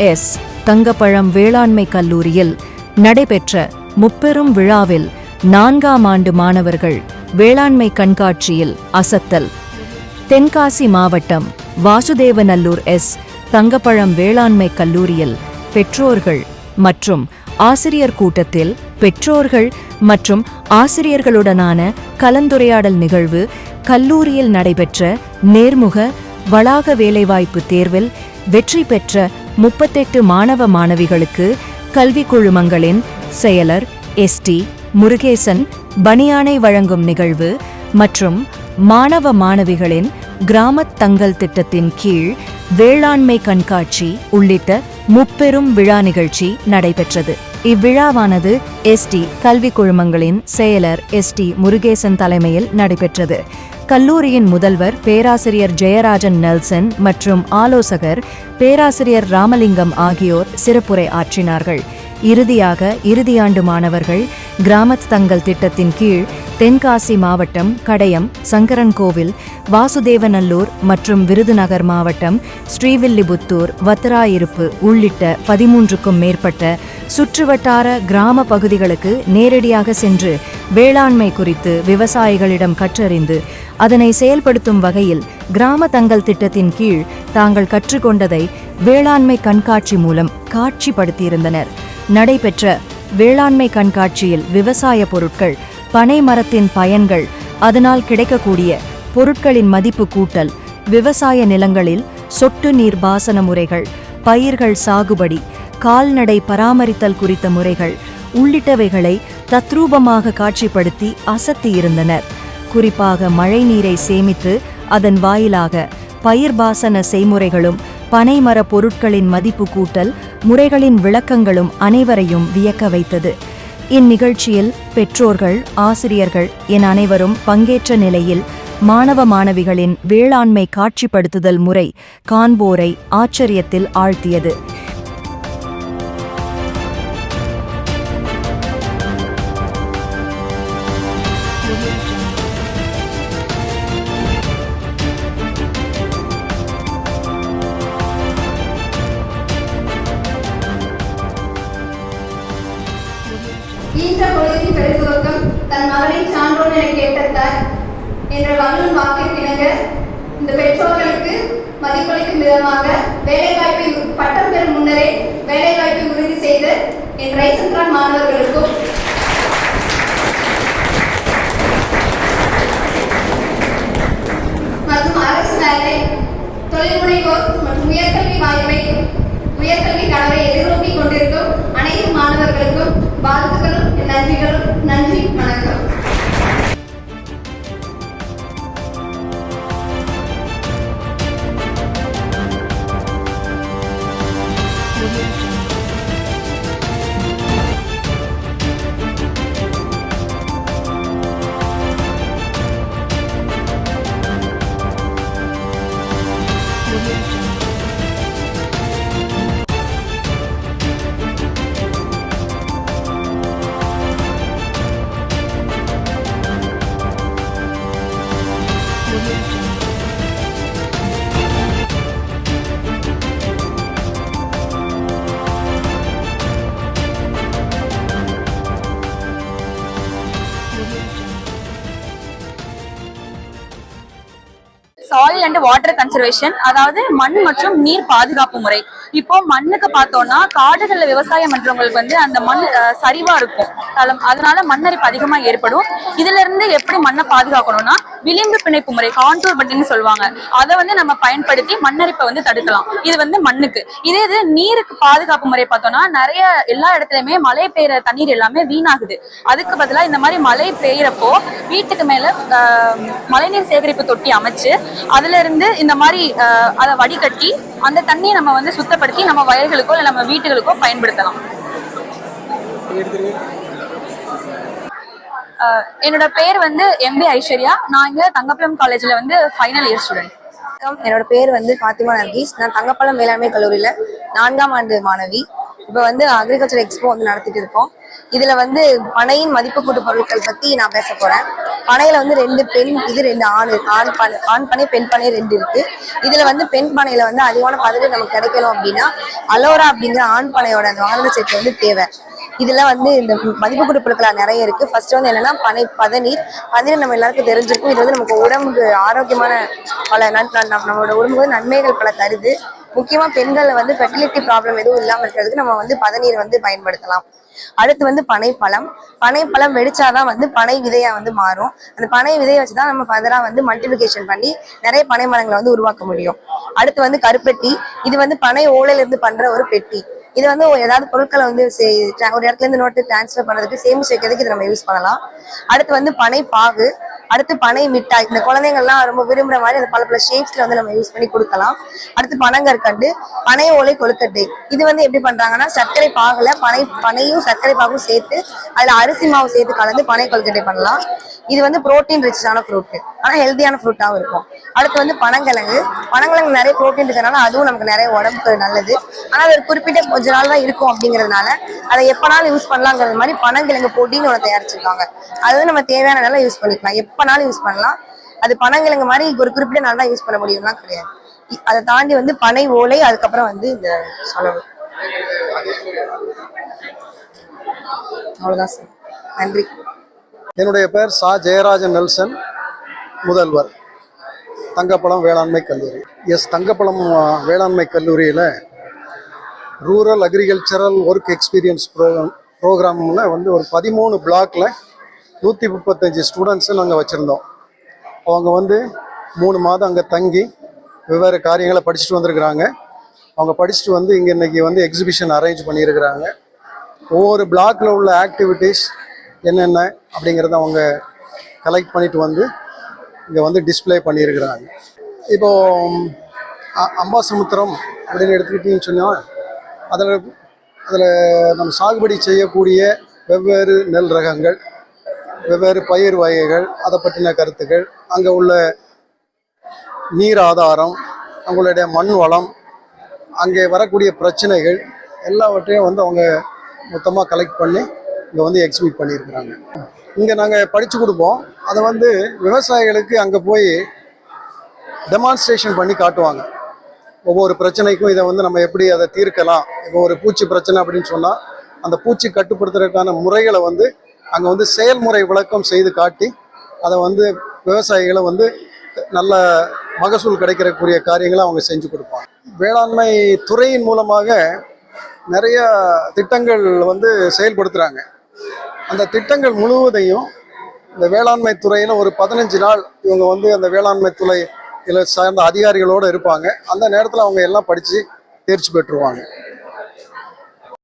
S. Thangapazham வேளாண்மை கல்லூரியில் நடைபெற்ற முப்பெரும் விழாவில் 4ஆம் ஆண்டு மாணவர்கள் வேளாண்மை கண்காட்சியில் அசத்தல். தென்காசி மாவட்டம் வாசுதேவநல்லூர் எஸ். தங்கப்பழம் வேளாண்மை கல்லூரியில் பெற்றோர்கள் மற்றும் ஆசிரியர் கூட்டத்தில் பெற்றோர்கள் மற்றும் ஆசிரியர்களுடனான கலந்துரையாடல் நிகழ்வு கல்லூரியில் நடைபெற்ற நேர்முக வளாக வேலைவாய்ப்பு தேர்வில் வெற்றி பெற்ற 38 மாணவ மாணவிகளுக்கு கல்வி குழுமங்களின் செயலர் எஸ்.டி. முருகேசன் பணியானை வழங்கும் நிகழ்வு மற்றும் மாணவ மாணவிகளின் கிராமத் தங்கல் திட்டத்தின் கீழ் வேளாண்மை கண்காட்சி உள்ளிட்ட முப்பெரும் விழா நிகழ்ச்சி நடைபெற்றது. இவ்விழாவானது எஸ்.டி. கல்வி குழுமங்களின் செயலர் எஸ்.டி. முருகேசன் தலைமையில் நடைபெற்றது. கல்லூரியின் முதல்வர் பேராசிரியர் ஜெயராஜன் நெல்சன் மற்றும் ஆலோசகர் பேராசிரியர் ராமலிங்கம் ஆகியோர் சிறப்புரை ஆற்றினார்கள். இறுதியாக இறுதியாண்டு மாணவர்கள் கிராமத் தங்கல் திட்டத்தின் கீழ் தென்காசி மாவட்டம் கடையம், சங்கரன்கோவில், வாசுதேவநல்லூர் மற்றும் விருதுநகர் மாவட்டம் ஸ்ரீவில்லிபுத்தூர், வத்திராயிருப்பு உள்ளிட்ட 13க்கும் மேற்பட்ட சுற்றுவட்டார கிராம பகுதிகளுக்கு நேரடியாக சென்று வேளாண்மை குறித்து விவசாயிகளிடம் கற்றறிந்து அதனை செயல்படுத்தும் வகையில் கிராம தங்கல் திட்டத்தின் கீழ் தாங்கள் கற்றுக்கொண்டதை வேளாண்மை கண்காட்சி மூலம் காட்சிப்படுத்தியிருந்தனர். நடைபெற்ற வேளாண்மை கண்காட்சியில் விவசாய பொருட்கள், பனை மரத்தின் பயன்கள், அதனால் கிடைக்கக்கூடிய பொருட்களின் மதிப்பு கூட்டல், விவசாய நிலங்களில் சொட்டு நீர் பாசன முறைகள், பயிர்கள் சாகுபடி, கால்நடை பராமரித்தல் குறித்த முறைகள் உள்ளிட்டவைகளை தத்ரூபமாக காட்சிப்படுத்தி அசத்தியிருந்தனர். குறிப்பாக மழை நீரை சேமித்து அதன் வாயிலாக பயிர் பாசன செய்முறைகளும் பனைமர பொருட்களின் மதிப்பு கூட்டல் முறைகளின் விளக்கங்களும் அனைவரையும் வியக்க வைத்தது. இந்நிகழ்ச்சியில் பெற்றோர்கள், ஆசிரியர்கள் என அனைவரும் பங்கேற்ற நிலையில் மாணவ மாணவிகளின் வேளாண்மை காட்சிப்படுத்துதல் முறை காண்போரை ஆச்சரியத்தில் ஆழ்த்தியது. ஈன்ற பொழுதின் பெருதுவக்கம் தன் மகனை சான்றோன் என கேட்டத்தார் என்ற வள்ளுவன் வாக்கிற்கிணங்க இந்த பெற்றோர்களுக்கு மதிப்பளிக்கும் விதமாக வேலைவாய்ப்பை பட்டம் பெறும் முன்னரே வேலைவாய்ப்பை உறுதி செய்த என் ரைசன்கான் மாணவர்களுக்கும் மற்றும் அரசு வேலை, தொழில் முனைவோர் மற்றும் உயர்கல்வி கனவை எதிர்நோக்கி கொண்டிருக்கும் அனைத்து மாணவர்களுக்கும் வாழ்த்துக்களும் நன்றிகளும். நன்றி, வணக்கம். சாயில் அண்ட் வாட்டர் கன்சர்வேஷன், அதாவது மண் மற்றும் நீர் பாதுகாப்பு முறை. இப்போ மண்ணுக்கு பார்த்தோம்னா காடுகள்ல விவசாயம் பண்றவங்களுக்கு வந்து அந்த மண் சரிவா இருக்கும், அதனால மண்ணரிப்பு அதிகமா ஏற்படும். இதுல இருந்து எப்படி மண்ணை பாதுகாக்கணும்னா விளிம்பு பிணைப்பு முறை, கான்டூர் பட்டின்னு சொல்லுவாங்க, அதை வந்து நம்ம பயன்படுத்தி மண்ணரிப்பை வந்து தடுக்கலாம். இது வந்து மண்ணுக்கு. இதே இது நீருக்கு பாதுகாப்பு முறை பார்த்தோம்னா நிறைய எல்லா இடத்துலயுமே மழை பெய்யற தண்ணீர் எல்லாமே வீணாகுது. அதுக்கு பதிலாக இந்த மாதிரி மழை பெய்யறப்போ வீட்டுக்கு மேல மழைநீர் சேகரிப்பு தொட்டி அமைச்சு அதுல இருந்து இந்த மாதிரி அதை வடிகட்டி அந்த தண்ணியை நம்ம வந்து சுத்தப்படுத்தி நம்ம வயல்களுக்கோ இல்லை நம்ம வீட்டுகளுக்கோ பயன்படுத்தலாம். என்னோட பேர் வந்து எம்பி ஐஸ்வர்யா. நான் இங்க தங்கப்பழம் காலேஜ்ல வந்து ஃபைனல் இயர் ஸ்டூடெண்ட். என்னோட பேர் வந்து ஃபாத்திமா நர்கீஸ். நான் தங்கப்பழம் வேளாண்மை கல்லூரியில 4ஆம் ஆண்டு மாணவி. இப்போ வந்து அக்ரிகல்ச்சர் எக்ஸ்போ வந்து நடத்திட்டு இருக்கோம். இதுல வந்து பனையின் மதிப்பு கூட்டு பொருட்கள் பத்தி நான் பேச போறேன். பனையில வந்து 2 பெண், இது 2 ஆண் பனை பெண் பனை 2 இருக்கு. இதுல வந்து பெண் பனையில வந்து அதிகமான பதவி நமக்கு கிடைக்கணும் அப்படின்னா அலோரா அப்படிங்கிற ஆண் பனையோட அந்த வாகன சேர்க்கை வந்து தேவை. இதுல வந்து இந்த மதிப்பு கூட்டு பொருட்கள் நிறைய இருக்கு. ஃபர்ஸ்ட் வந்து என்னன்னா பதநீர் நம்ம எல்லாருக்கும் தெரிஞ்சிருக்கும். இது வந்து நமக்கு உடம்புக்கு ஆரோக்கியமான பல நம்மளோட உடம்புக்கு நன்மைகள் பல தருது. முக்கியமா பெண்கள் வந்து ஃபெர்டிலிட்டி ப்ராப்ளம் எதுவும் இல்லாம இருக்கிறதுக்கு நம்ம வந்து பதநீர் வந்து பயன்படுத்தலாம். அடுத்து வந்து பனைப்பழம் வெடிச்சாதான் வந்து பனை விதையா வந்து மாறும். அந்த பனை விதையை வச்சுதான் நம்ம ஃபர்தரா வந்து மல்டிபிளிகேஷன் பண்ணி நிறைய பனை மரங்களை வந்து உருவாக்க முடியும். அடுத்து வந்து கருப்பெட்டி. இது வந்து பனை ஓலையில இருந்து பண்ற ஒரு பெட்டி. இது வந்து ஏதாவது பொருட்களை வந்து ஒரு இடத்துல இருந்து இன்னொரு டிரான்ஸ்ஃபர் பண்றதுக்கு சேமிச்சு வைக்கிறதுக்கு இதை நம்ம யூஸ் பண்ணலாம். அடுத்து வந்து பனை பாகு. அடுத்து பனை மிட்டாய். இந்த குழந்தைங்கள்லாம் ரொம்ப விரும்புற மாதிரி அந்த பல ஷேப்ஸ்ல வந்து நம்ம யூஸ் பண்ணி கொடுக்கலாம். அடுத்து பனங்கற்கண்டு, பனை ஓலை கொழுக்கட்டை. இது வந்து எப்படி பண்றாங்கன்னா சர்க்கரை பாகுல பனையும் சர்க்கரை பாகும் சேர்த்து அதுல அரிசி மாவு சேர்த்து கலந்து பனை கொழுக்கட்டை பண்ணலாம். இது வந்து புரோட்டீன் ரிச்சான ஃப்ரூட், ஆனா ஹெல்த்தியான ஃப்ரூட்டாகவும் இருக்கும். அடுத்து வந்து பனங்கிழங்கு நிறைய புரோட்டீன் இருக்கிறதுனால அதுவும் நமக்கு நிறைய உடம்புக்கு நல்லது. ஆனா அது ஒரு குறிப்பிட்ட கொஞ்ச நாள் தான் இருக்கும் அப்படிங்கிறதுனால அதை எப்பனாலும் யூஸ் பண்ணலாங்கிறது மாதிரி பனங்கிழங்கு போட்டின்னு ஒன்று தயாரிச்சிருக்காங்க. அது வந்து நம்ம தேவையான நாள யூஸ் பண்ணிக்கலாம், எப்பனாலும் யூஸ் பண்ணலாம். அது பனங்கிழங்கு மாதிரி ஒரு குறிப்பிட்ட நாள் தான் யூஸ் பண்ண முடியும்லாம் கிடையாது. அதை தாண்டி வந்து பனை ஓலை, அதுக்கப்புறம் வந்து இந்த சொலவு. அவ்வளவுதான் சார். நன்றி. என்னுடைய பெயர் சா ஜெயராஜன் நெல்சன், முதல்வர், தங்கப்பழம் வேளாண்மை கல்லூரி. தங்கப்பழம் வேளாண்மை கல்லூரியில் ரூரல் அக்ரிகல்ச்சரல் ஒர்க் எக்ஸ்பீரியன்ஸ் ப்ரோக்ராமில் வந்து ஒரு 13 பிளாக்ல 135 ஸ்டூடெண்ட்ஸை நாங்கள் வச்சுருந்தோம். அவங்க வந்து 3 மாதம் அங்கே தங்கி வெவ்வேறு காரியங்களை படிச்சுட்டு வந்திருக்கிறாங்க. அவங்க படிச்சுட்டு வந்து இங்கே இன்றைக்கி வந்து எக்ஸிபிஷன் அரேஞ்ச் பண்ணியிருக்கிறாங்க. ஒவ்வொரு பிளாக்ல உள்ள ஆக்டிவிட்டீஸ் என்னென்ன அப்படிங்கிறத அவங்க கலெக்ட் பண்ணிட்டு வந்து இங்கே வந்து டிஸ்பிளே பண்ணியிருக்கிறாங்க. இப்போது அம்பாசமுத்திரம் அப்படின்னு எடுத்துக்கிட்டிங்கன்னு சொன்னால் அதில் நம்ம சாகுபடி செய்யக்கூடிய வெவ்வேறு நெல் ரகங்கள், வெவ்வேறு பயிர் வகைகள், அதை பற்றின கருத்துக்கள், அங்கே உள்ள நீர் ஆதாரம், அவங்களுடைய மண் வளம், அங்கே வரக்கூடிய பிரச்சனைகள் எல்லாவற்றையும் வந்து அவங்க மொத்தமாக கலெக்ட் பண்ணி இங்கே வந்து எக்ஸிபிட் பண்ணியிருக்கிறாங்க. இங்கே நாங்கள் படித்து கொடுப்போம். அதை வந்து விவசாயிகளுக்கு அங்கே போய் டெமான்ஸ்ட்ரேஷன் பண்ணி காட்டுவாங்க. ஒவ்வொரு பிரச்சனைக்கும் இதை வந்து நம்ம எப்படி அதை தீர்க்கலாம். இப்போ ஒரு பூச்சி பிரச்சனை அப்படின்னு சொன்னால் அந்த பூச்சி கட்டுப்படுத்துறதுக்கான முறைகளை வந்து அங்கே வந்து செயல்முறை விளக்கம் செய்து காட்டி அதை வந்து விவசாயிகளை வந்து நல்ல மகசூல் கிடைக்கிறக்கூடிய காரியங்களை அவங்க செஞ்சு கொடுப்பாங்க. வேளாண்மை துறையின் மூலமாக நிறைய திட்டங்கள் வந்து செயல்படுத்துகிறாங்க. அந்த திட்டங்கள் முழுவதையும் இந்த வேளாண்மை துறையில் ஒரு 15 நாள் இவங்க வந்து அந்த வேளாண்மை துறையில் சார்ந்த அதிகாரிகளோடு இருப்பாங்க. அந்த நேரத்தில் அவங்க எல்லாம் படித்து தேர்ச்சி பெற்றுருவாங்க.